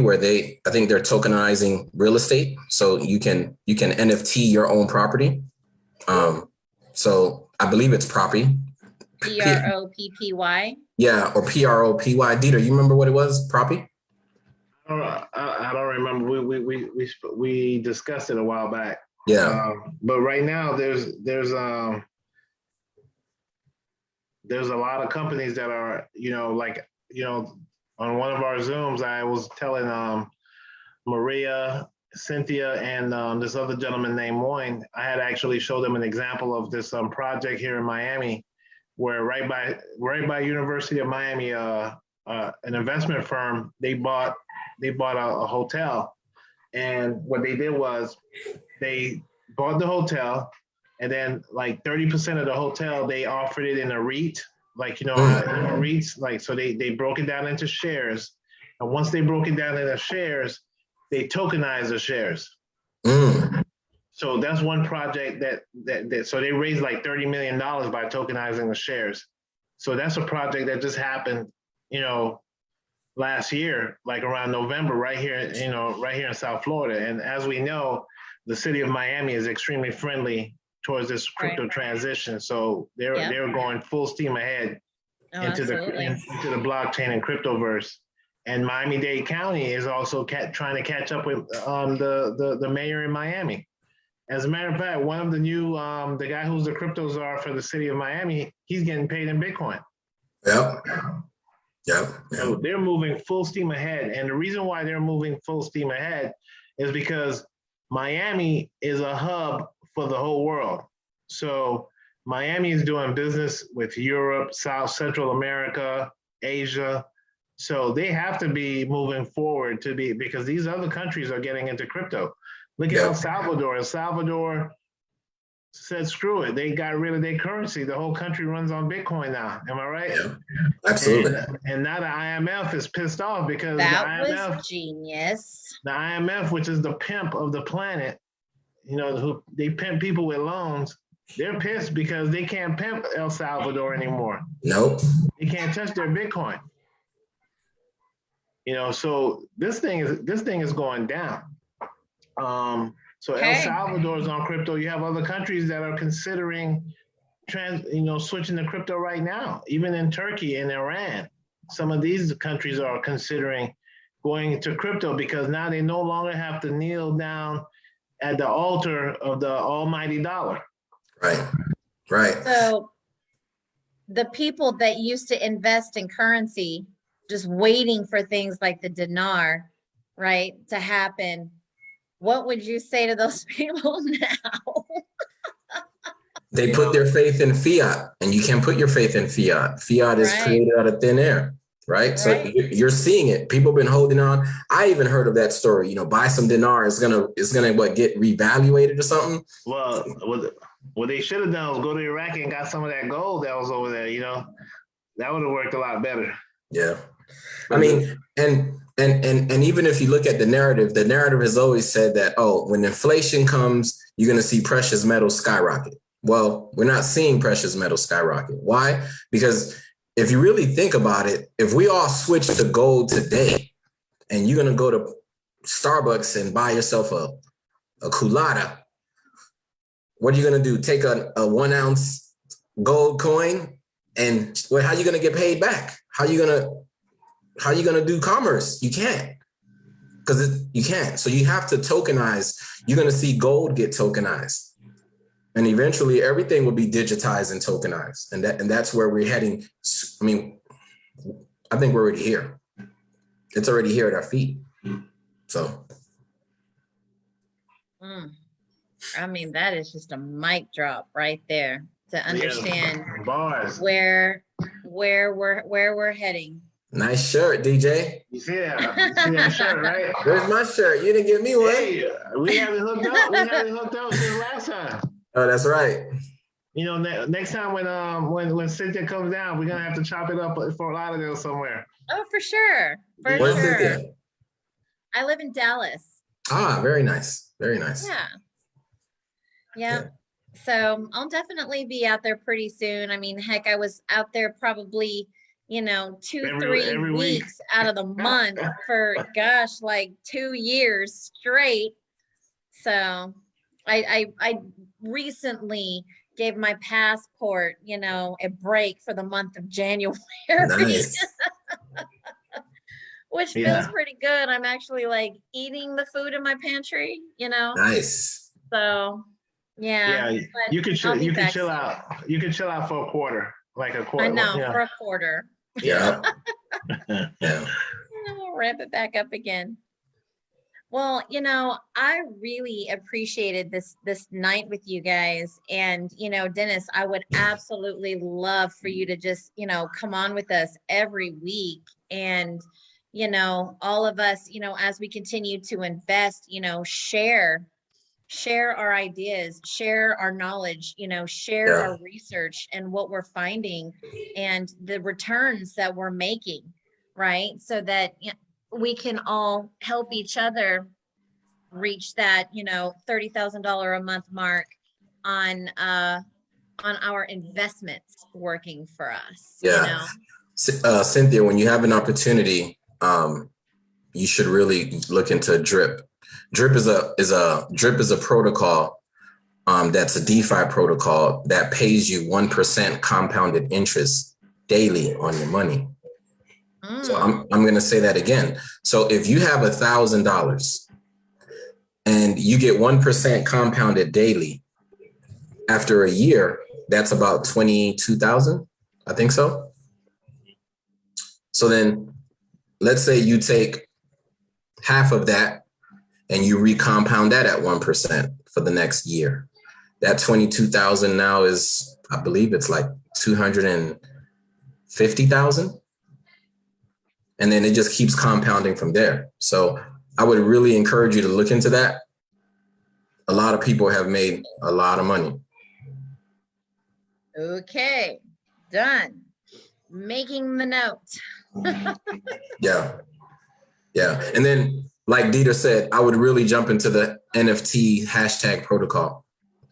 where I think they're tokenizing real estate. So you can NFT your own property. So I believe it's Proppy. PROPPY? Yeah, or PROPY. Dieter, you remember what it was, Proppy? I don't remember. We discussed it a while back. Yeah. But right now there's a lot of companies that are on one of our Zooms I was telling Maria, Cynthia, and this other gentleman named Moyne. I had actually showed them an example of this project here in Miami, where right by University of Miami, an investment firm. They bought a hotel, and what they did was they bought the hotel, and then like 30% of the hotel they offered it in a REIT, like REITs, like so they broke it down into shares, and once they broke it down into shares, they tokenized the shares. So that's one project that so they raised like $30 million by tokenizing the shares. So that's a project that just happened, last year, like around November, right here in South Florida. And as we know, the city of Miami is extremely friendly towards this crypto transition. So they're going full steam ahead into the blockchain and cryptoverse. And Miami-Dade County is also trying to catch up with the mayor in Miami. As a matter of fact, one of the new, the guy who's the crypto czar for the city of Miami, he's getting paid in Bitcoin. Yep. So they're moving full steam ahead. And the reason why they're moving full steam ahead is because Miami is a hub for the whole world. So Miami is doing business with Europe, South Central America, Asia. So they have to be moving forward because these other countries are getting into crypto. Look at El Salvador. El Salvador said, screw it. They got rid of their currency. The whole country runs on Bitcoin now. Am I right? Yeah, absolutely. And now the IMF is pissed off because that was genius. The IMF, which is the pimp of the planet, who they pimp people with loans. They're pissed because they can't pimp El Salvador anymore. Nope. They can't touch their Bitcoin. So this thing is going down. So El Salvador is on crypto. You have other countries that are considering switching to crypto right now. Even in Turkey and Iran, some of these countries are considering going to crypto because now they no longer have to kneel down at the altar of the almighty dollar. Right. So the people that used to invest in currency, just waiting for things like the dinar, right, to happen, what would you say to those people now? They put their faith in fiat, and you can't put your faith in fiat. Fiat is created out of thin air, right? So you're seeing it. People have been holding on. I even heard of that story. Buy some dinar. It's gonna get revaluated or something. Well, what they should have done was go to Iraq and got some of that gold that was over there. That would have worked a lot better. Yeah, I mean, and even if you look at the narrative has always said that, when inflation comes, you're going to see precious metals skyrocket. Well, we're not seeing precious metals skyrocket. Why? Because if you really think about it, if we all switch to gold today and you're going to go to Starbucks and buy yourself a culotta, what are you going to do? Take a 1 ounce gold coin and how are you going to get paid back? How are you going to do commerce? You can't, because you can't. So you have to tokenize. You're going to see gold get tokenized. And eventually everything will be digitized and tokenized. And that's where we're heading. I mean, I think we're already here. It's already here at our feet. So. I mean, that is just a mic drop right there to understand where we're heading. Nice shirt, DJ. You see that shirt, right? Where's my shirt? You didn't give me one. Hey, we haven't hooked up. We haven't hooked up since last time. Oh, that's right. Next time when Cynthia comes down, we're gonna have to chop it up for Fort Lauderdale somewhere. Oh, for sure. Where's Cynthia? I live in Dallas. Ah, very nice. Very nice. Yeah. So I'll definitely be out there pretty soon. I mean, heck, I was out there probably, 2-3 weeks out of the month for like 2 years straight. So I recently gave my passport, a break for the month of January. Nice. Which feels pretty good. I'm actually like eating the food in my pantry, Nice. So yeah. You can chill out. You can chill out for a quarter, like a quarter. I know, for a quarter. Yeah. We'll ramp it back up again. Well, I really appreciated this night with you guys. And, Dennis, I would absolutely love for you to just, come on with us every week. And, all of us, as we continue to invest, share our ideas, share our knowledge, share Yeah. our research and what we're finding and the returns that we're making, right? So that we can all help each other reach that, $30,000 a month mark on our investments working for us, Yeah. Cynthia, when you have an opportunity, you should really look into Drip. Drip is a protocol. That's a DeFi protocol that pays you 1% compounded interest daily on your money. So I'm going to say that again. So if you have $1,000 and you get 1% compounded daily, after a year, that's about 22,000. I think so. So then let's say you take half of that and you recompound that at 1% for the next year. That 22,000 now is, I believe it's like 250,000. And then it just keeps compounding from there. So I would really encourage you to look into that. A lot of people have made a lot of money. Okay, done. Making the note. Yeah. And then, like Dieter said, I would really jump into the NFT hashtag protocol.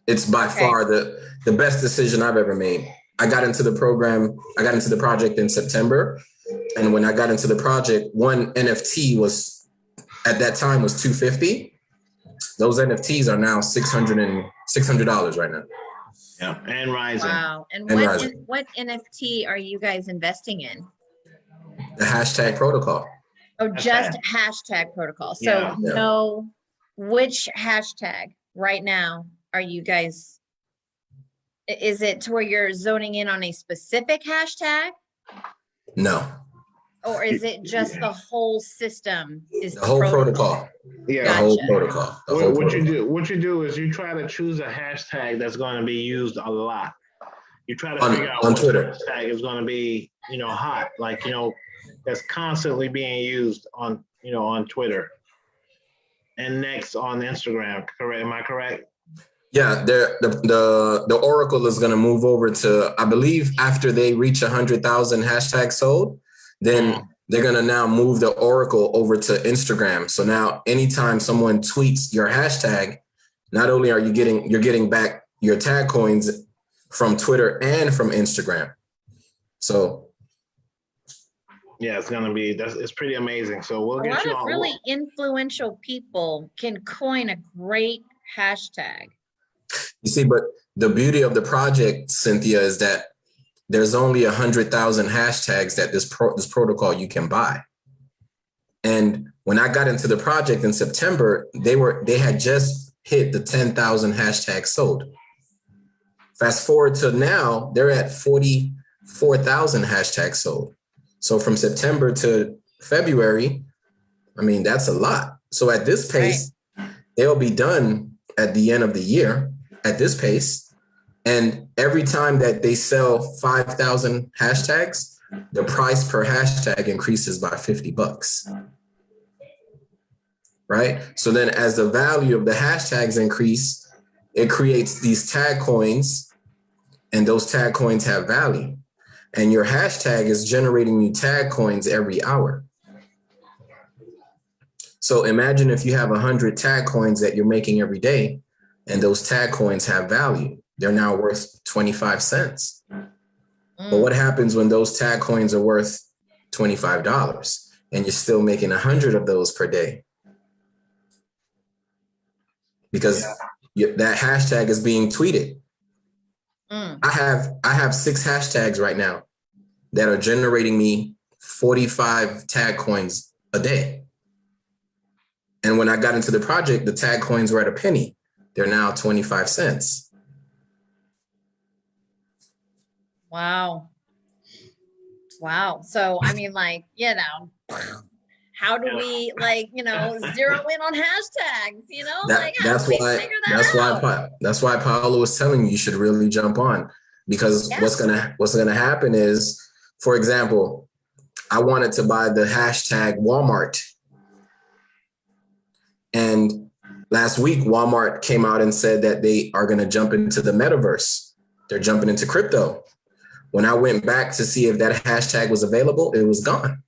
It's by far the best decision I've ever made. I got into the project in September. And when I got into the project, one NFT was, at that time, was $250. Those NFTs are now $600 right now. Yeah, and rising. Wow. And what NFT are you guys investing in? The hashtag protocol. Oh, just hashtag protocol. So no, which hashtag right now are you guys, is it to where you're zoning in on a specific hashtag? No. Or is it just the whole system? Is the whole protocol? Yeah, the whole protocol. What you do is you try to choose a hashtag that's going to be used a lot. You try to figure out on what Twitter hashtag is going to be, hot, like that's constantly being used on Twitter, and next on Instagram. Correct? Am I correct? Yeah, the Oracle is going to move over to, I believe, after they reach 100,000 hashtags sold, then they're going to now move the Oracle over to Instagram. So now anytime someone tweets your hashtag, not only are you're getting back your tag coins from Twitter and from Instagram. So yeah, it's pretty amazing. So we'll get you on. A lot of really influential people can coin a great hashtag. You see, but the beauty of the project, Cynthia, is that there's only 100,000 hashtags that this protocol you can buy. And when I got into the project in September, they had just hit the 10,000 hashtags sold. Fast forward to now, they're at 44,000 hashtags sold. So from September to February, I mean, that's a lot. So at this pace, they'll be done at the end of the year at this pace. And every time that they sell 5,000 hashtags, the price per hashtag increases by $50. Right? So then as the value of the hashtags increase, it creates these tag coins, and those tag coins have value. And your hashtag is generating you tag coins every hour. So imagine if you have 100 tag coins that you're making every day, and those tag coins have value. They're now worth 25 cents. But what happens when those tag coins are worth $25 and you're still making 100 of those per day? Because that hashtag is being tweeted. I have 6 hashtags right now that are generating me 45 tag coins a day. And when I got into the project, the tag coins were at a penny. They're now 25 cents. Wow. So, I mean, how do we zero in on hashtags, how That's do we why figure that out? that's why Paolo was telling you should really jump on, because Yeah. what's gonna happen is, for example, I wanted to buy the hashtag Walmart, and last week Walmart came out and said that they are going to jump into the metaverse. They're jumping into crypto. When I went back to see if that hashtag was available, it was gone.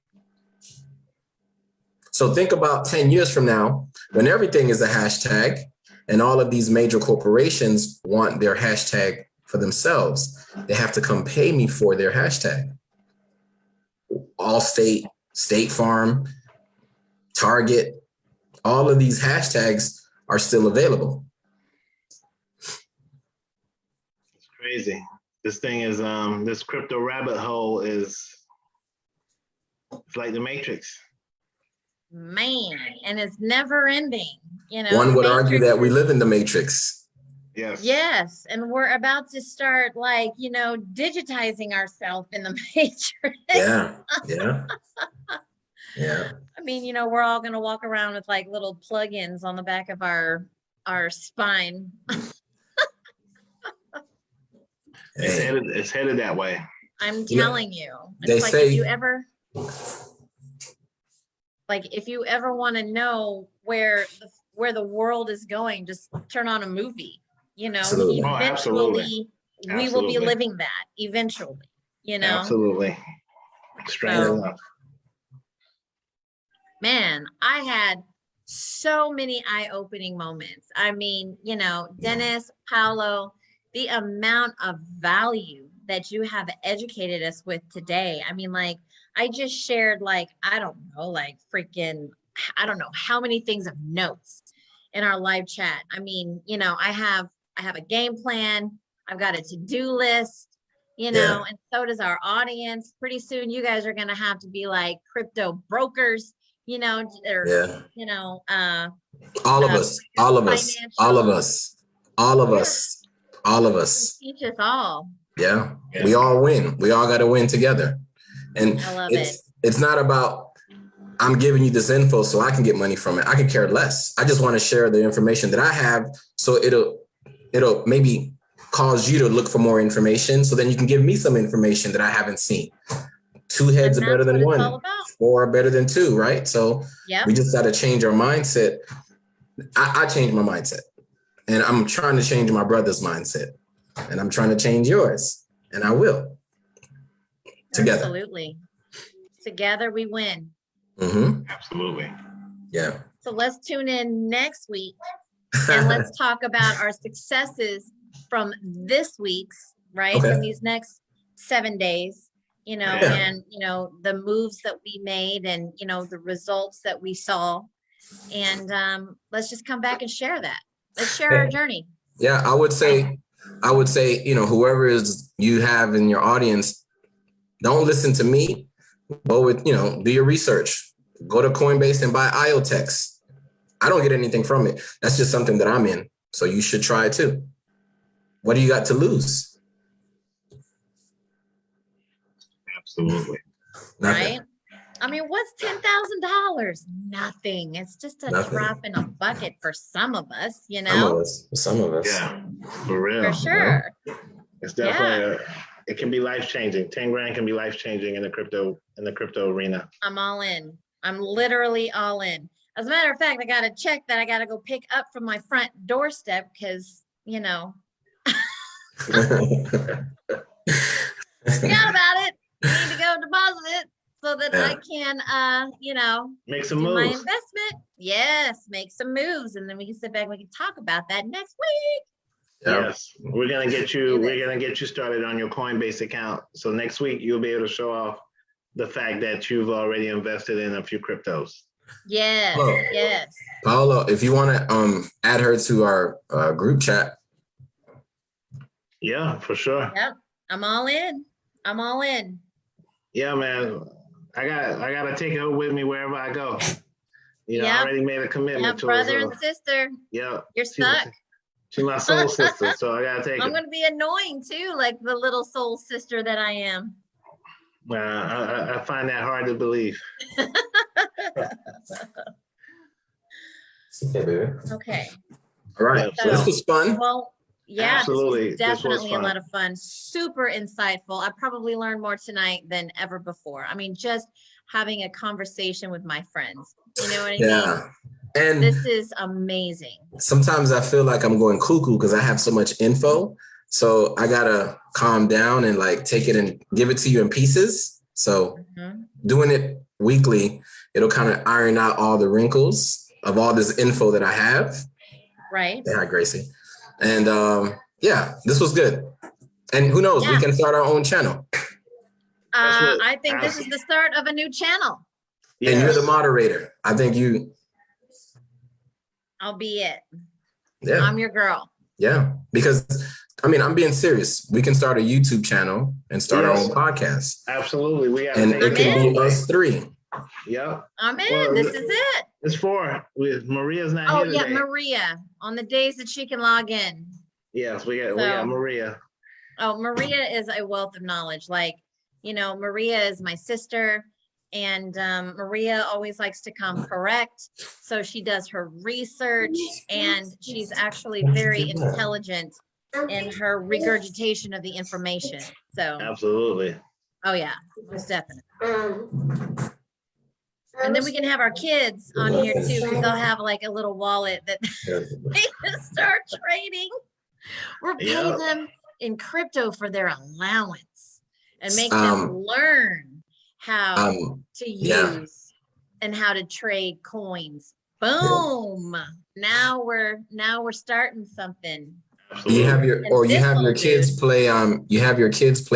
So think about 10 years from now, when everything is a hashtag and all of these major corporations want their hashtag for themselves, they have to come pay me for their hashtag. Allstate, State Farm, Target, all of these hashtags are still available. It's crazy. This thing is, this crypto rabbit hole it's like the Matrix. Man, and it's never ending. One would argue that we live in the Matrix. Yes. Yes, and we're about to start digitizing ourselves in the Matrix. Yeah. I mean, we're all going to walk around with little plugins on the back of our spine. It's headed that way. I'm telling you. They It's say, if you ever want to know where the world is going, just turn on a movie. Absolutely. Eventually, we will be Absolutely. living that eventually. Absolutely. Strange enough. Man, I had so many eye-opening moments. I mean, Dennis, Paolo, the amount of value that you have educated us with today. I mean, I just shared I don't know how many things of notes in our live chat. I mean, I have a game plan. I've got a to-do list, and so does our audience. Pretty soon you guys are going to have to be crypto brokers, or all of us. Teach us all. Yeah. We all win. We all got to win together. And I love it's not about I'm giving you this info so I can get money from it. I can care less. I just want to share the information that I have, so it'll maybe cause you to look for more information, so then you can give me some information that I haven't seen. Two heads are better than one. Four are better than two, right? So we just got to change our mindset. I changed my mindset, and I'm trying to change my brother's mindset, and I'm trying to change yours, and I will. Together. Absolutely. Together we win. Mm-hmm. Absolutely. Yeah. So let's tune in next week and let's talk about our successes from this week's, right? Okay. From these next 7 days, and, the moves that we made and, the results that we saw. And let's just come back and share that. Let's share our journey. Yeah, I would say, whoever is you have in your audience, don't listen to me. Go with, do your research. Go to Coinbase and buy IOTEX. I don't get anything from it. That's just something that I'm in. So you should try it too. What do you got to lose? Absolutely. Nothing. Right? I mean, what's $10,000? Nothing. It's just a drop in a bucket for some of us, Some of us. Yeah, for real. For sure. It's definitely it can be life changing. 10 grand can be life changing in the crypto arena. I'm all in. I'm literally all in. As a matter of fact, I got a check that I got to go pick up from my front doorstep because, Forgot about it. I need to go deposit it so that I can, make some do moves. my investment. Yes, make some moves, and then we can sit back and we can talk about that next week. Yeah. Yes, we're gonna get you started on your Coinbase account. So next week you'll be able to show off the fact that you've already invested in a few cryptos. Yes, yes. Paolo, if you want to add her to our group chat. Yeah, for sure. Yep, I'm all in. Yeah, man. I gotta take her with me wherever I go. I already made a commitment to brother her. and sister. Yeah. You're stuck. She's my soul sister, so I gotta take her. I'm gonna be annoying too, like the little soul sister that I am. I find that hard to believe. Okay, baby. Okay. All right. So this was fun. Well, yeah, Absolutely. this was definitely a lot of fun. Super insightful. I probably learned more tonight than ever before. I mean, just having a conversation with my friends. You know what I mean? Yeah. And this is amazing. Sometimes I feel like I'm going cuckoo because I have so much info. So I gotta calm down and like take it and give it to you in pieces. So doing it weekly, it'll kind of iron out all the wrinkles of all this info that I have. Right. Hi, Gracie. And yeah, this was good. And who knows, we can start our own channel. I think this is the start of a new channel. Yes. And you're the moderator. I think I'll be it. Yeah. I'm your girl. Yeah. Because I mean, I'm being serious. We can start a YouTube channel and start our own podcast. Absolutely. And it can be us three. Yep. I'm in. Well, this is it. It's four. Maria's not here today. Oh, yeah, Maria. On the days that she can log in. Yes, we got Maria. Oh, Maria is a wealth of knowledge. Like, you know, Maria is my sister. And Maria always likes to come correct. So she does her research. And she's actually very intelligent in her regurgitation of the information. So. Absolutely. Oh, yeah. Most definitely. And then we can have our kids on here too, because they'll have like a little wallet that they can start trading. We're paying them in crypto for their allowance and make them learn how to use and how to trade coins. Boom! Now we're starting something. You have your kids play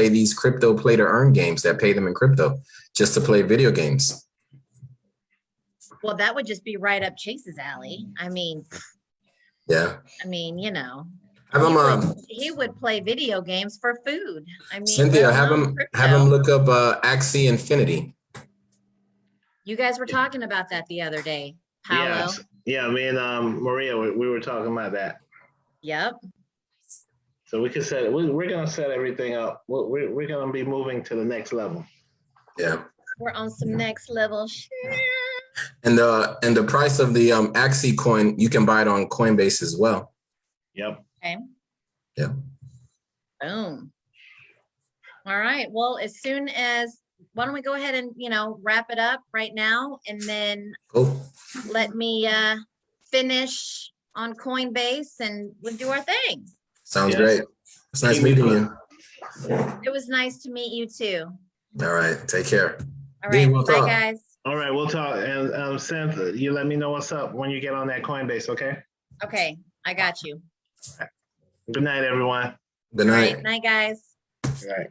these crypto play to earn games that pay them in crypto just to play video games. Well, that would just be right up Chase's alley. I mean, yeah. I mean, you know, he would play video games for food. I mean, Cynthia, have him look up Axie Infinity. You guys were talking about that the other day, Paolo. Yes. Yeah, me and Maria, we were talking about that. Yep. So we could set it. We're gonna set everything up. We're gonna be moving to the next level. Yeah. We're on some next level shit. And the price of the Axie coin, you can buy it on Coinbase as well. Yep. Okay. Yeah. Boom. All right. Well, why don't we go ahead and wrap it up right now, and then let me finish on Coinbase, and we'll do our thing. Sounds great. It's nice meeting you. It was nice to meet you too. All right. Take care. All right. Bye, guys. All right, we'll talk. And Cynthia, you let me know what's up when you get on that Coinbase, okay? Okay, I got you. Good night, everyone. Good night. Night, guys. All right.